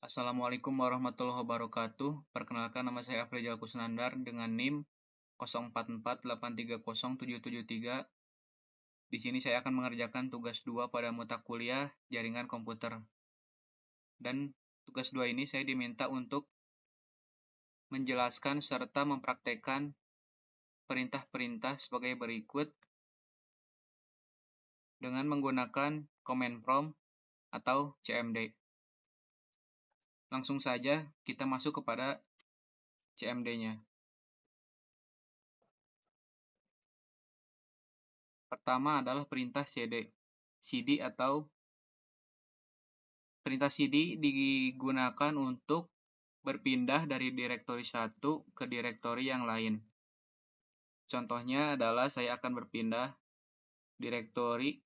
Assalamualaikum warahmatullahi wabarakatuh. Perkenalkan, nama saya Afrizal Kusnandar dengan NIM 0448300773. Di sini saya akan mengerjakan tugas 2 pada mata kuliah jaringan komputer. Dan tugas 2 ini saya diminta untuk menjelaskan serta mempraktekkan perintah-perintah sebagai berikut dengan menggunakan command prompt atau CMD. Langsung saja kita masuk kepada CMD-nya. Pertama adalah perintah CD. CD atau perintah CD digunakan untuk berpindah dari direktori satu ke direktori yang lain. Contohnya adalah saya akan berpindah direktori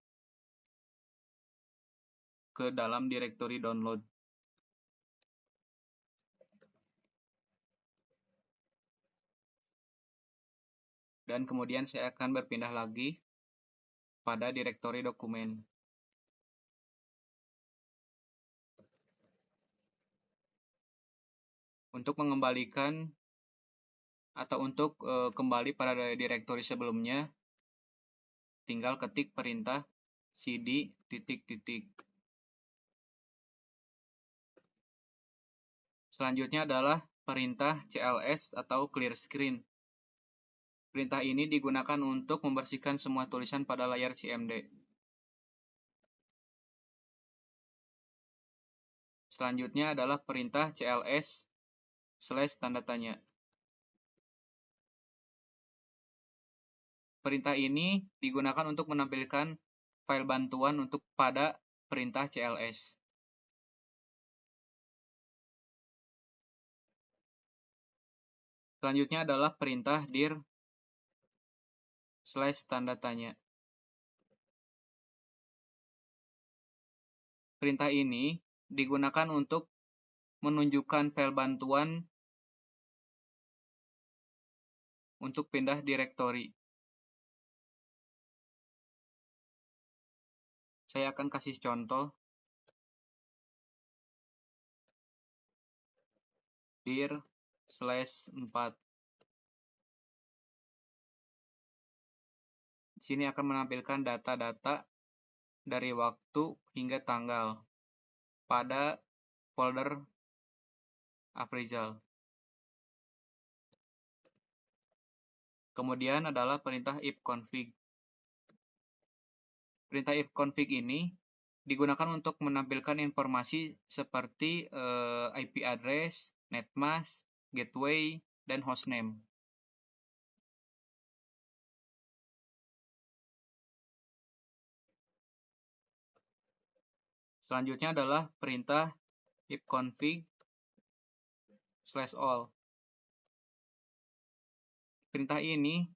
ke dalam direktori download. Dan kemudian saya akan berpindah lagi pada direktori dokumen. Untuk mengembalikan atau untuk kembali pada direktori sebelumnya, tinggal ketik perintah cd titik-titik. Selanjutnya adalah perintah cls atau clear screen. Perintah ini digunakan untuk membersihkan semua tulisan pada layar CMD. Selanjutnya adalah perintah cls/tanda tanya. Perintah ini digunakan untuk menampilkan file bantuan untuk pada perintah cls. Selanjutnya adalah perintah dir/tanda tanya. Perintah ini digunakan untuk menunjukkan file bantuan untuk pindah direktori. Saya akan kasih contoh. dir/4. Di sini akan menampilkan data-data dari waktu hingga tanggal pada folder Afrizal. Kemudian adalah perintah ifconfig. Perintah ifconfig ini digunakan untuk menampilkan informasi seperti IP address, netmask, gateway, dan hostname. Selanjutnya adalah perintah ifconfig/all. Perintah ini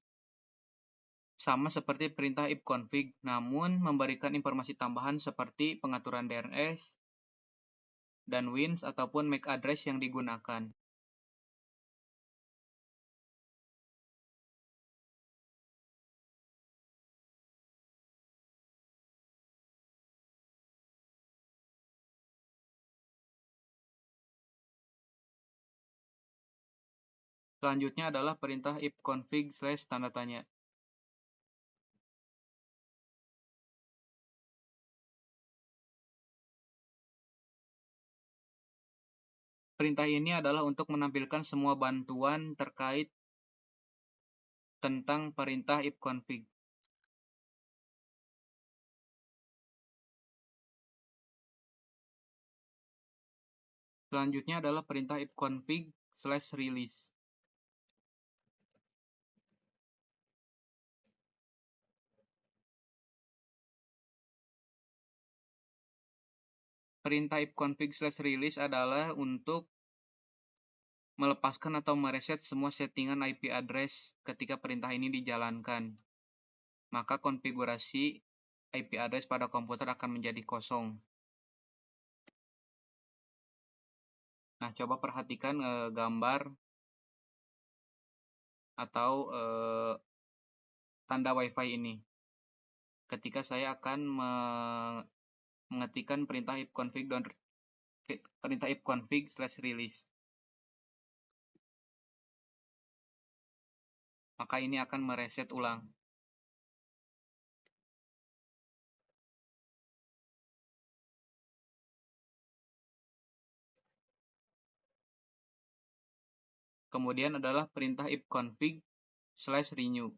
sama seperti perintah ifconfig, namun memberikan informasi tambahan seperti pengaturan DNS dan WINS ataupun MAC address yang digunakan. Selanjutnya adalah perintah ifconfig/tanda tanya. Perintah ini adalah untuk menampilkan semua bantuan terkait tentang perintah ifconfig. Selanjutnya adalah perintah ifconfig/release. Perintah ifconfig/release adalah untuk melepaskan atau mereset semua settingan IP address ketika perintah ini dijalankan. Maka konfigurasi IP address pada komputer akan menjadi kosong. Nah, coba perhatikan gambar atau tanda WiFi ini. Ketika saya akan mengetikkan perintah ifconfig perintah ipconfig/release. Maka ini akan mereset ulang. Kemudian adalah perintah ipconfig/renew.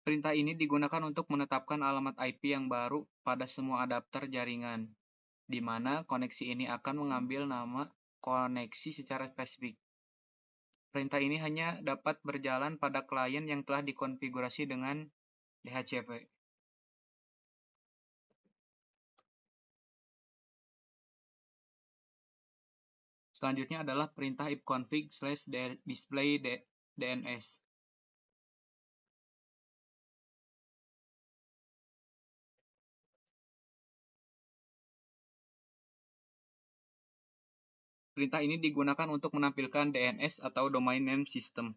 Perintah ini digunakan untuk menetapkan alamat IP yang baru pada semua adapter jaringan, di mana koneksi ini akan mengambil nama koneksi secara spesifik. Perintah ini hanya dapat berjalan pada klien yang telah dikonfigurasi dengan DHCP. Selanjutnya adalah perintah ipconfig/display_DNS. Perintah ini digunakan untuk menampilkan DNS atau Domain Name System.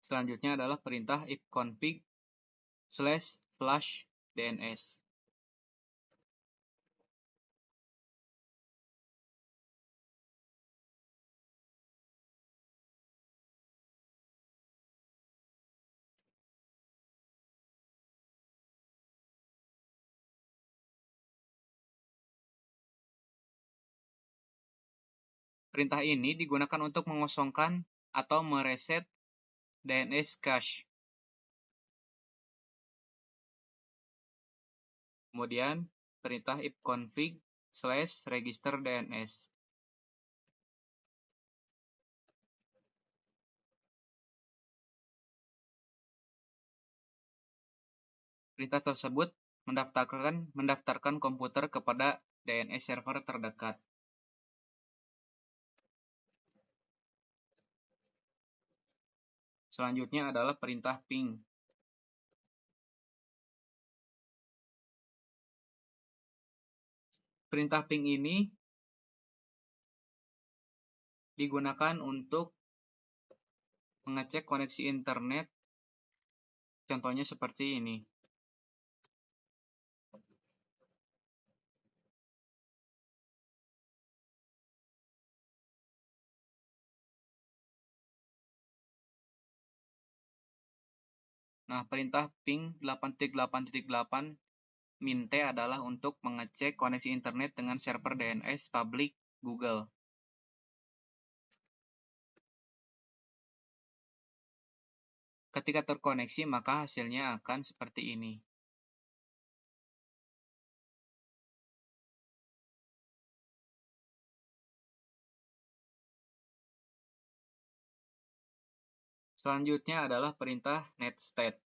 Selanjutnya adalah perintah ipconfig/flush_DNS. Perintah ini digunakan untuk mengosongkan atau mereset DNS cache. Kemudian, perintah ipconfig/register_DNS. Perintah tersebut mendaftarkan komputer kepada DNS server terdekat. Selanjutnya adalah perintah ping. Perintah ping ini digunakan untuk mengecek koneksi internet, contohnya seperti ini. Nah, perintah ping 8.8.8 min_t adalah untuk mengecek koneksi internet dengan server DNS publik Google. Ketika terkoneksi, maka hasilnya akan seperti ini. Selanjutnya adalah perintah netstate.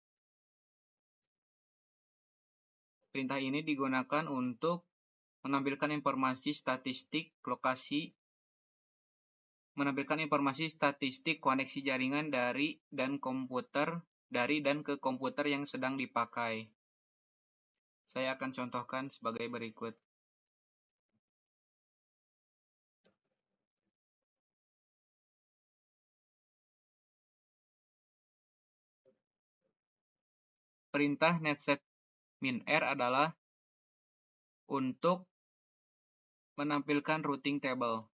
Perintah ini digunakan untuk menampilkan informasi statistik koneksi jaringan dari dan ke komputer yang sedang dipakai. Saya akan contohkan sebagai berikut. Perintah netset min_r adalah untuk menampilkan routing table.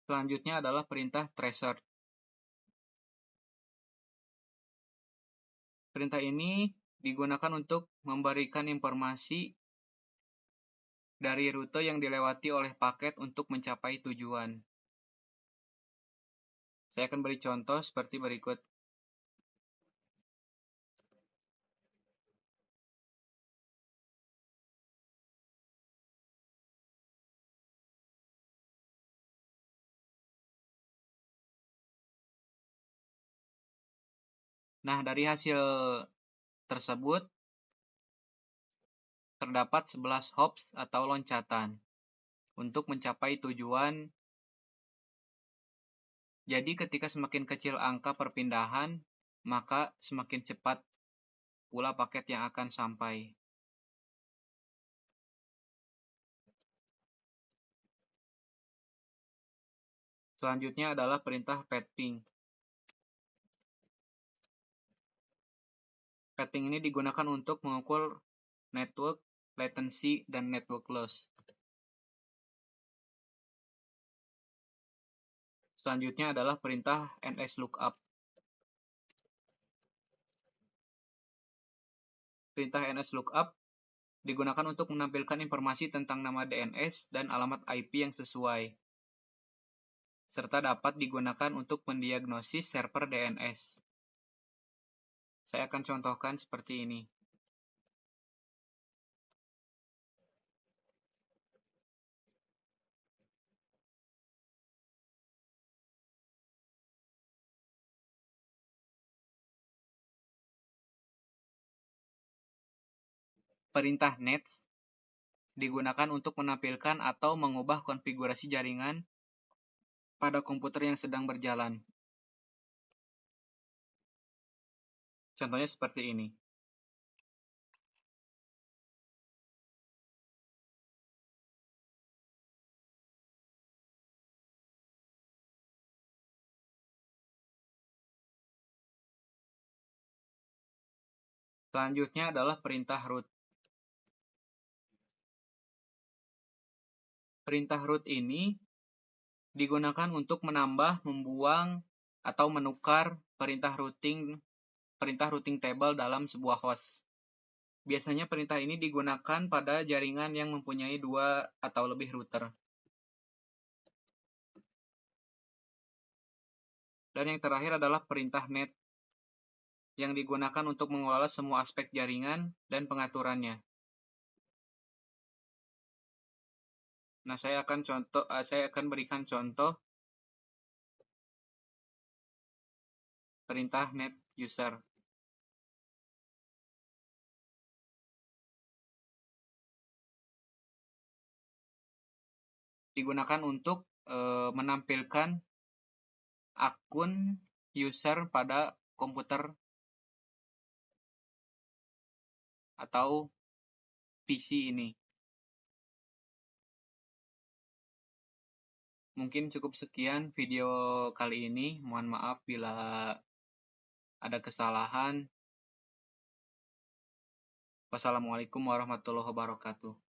Selanjutnya adalah perintah tracer. Perintah ini digunakan untuk memberikan informasi dari rute yang dilewati oleh paket untuk mencapai tujuan. Saya akan beri contoh seperti berikut. Nah, dari hasil tersebut, terdapat 11 hops atau loncatan untuk mencapai tujuan. Jadi ketika semakin kecil angka perpindahan, maka semakin cepat pula paket yang akan sampai. Selanjutnya adalah perintah padding. Padding ini digunakan untuk mengukur network latency dan network loss. Selanjutnya adalah perintah NSLOOKUP. Perintah NSLOOKUP digunakan untuk menampilkan informasi tentang nama DNS dan alamat IP yang sesuai, serta dapat digunakan untuk mendiagnosis server DNS. Saya akan contohkan seperti ini. Perintah nets digunakan untuk menampilkan atau mengubah konfigurasi jaringan pada komputer yang sedang berjalan. Contohnya seperti ini. Selanjutnya adalah perintah root. Perintah root ini digunakan untuk menambah, membuang, atau menukar perintah routing table dalam sebuah host. Biasanya perintah ini digunakan pada jaringan yang mempunyai 2 atau lebih router. Dan yang terakhir adalah perintah net, yang digunakan untuk mengelola semua aspek jaringan dan pengaturannya. Nah, saya akan berikan contoh perintah net user. Digunakan untuk menampilkan akun user pada komputer atau PC ini. Mungkin cukup sekian video kali ini. Mohon maaf bila ada kesalahan. Wassalamualaikum warahmatullahi wabarakatuh.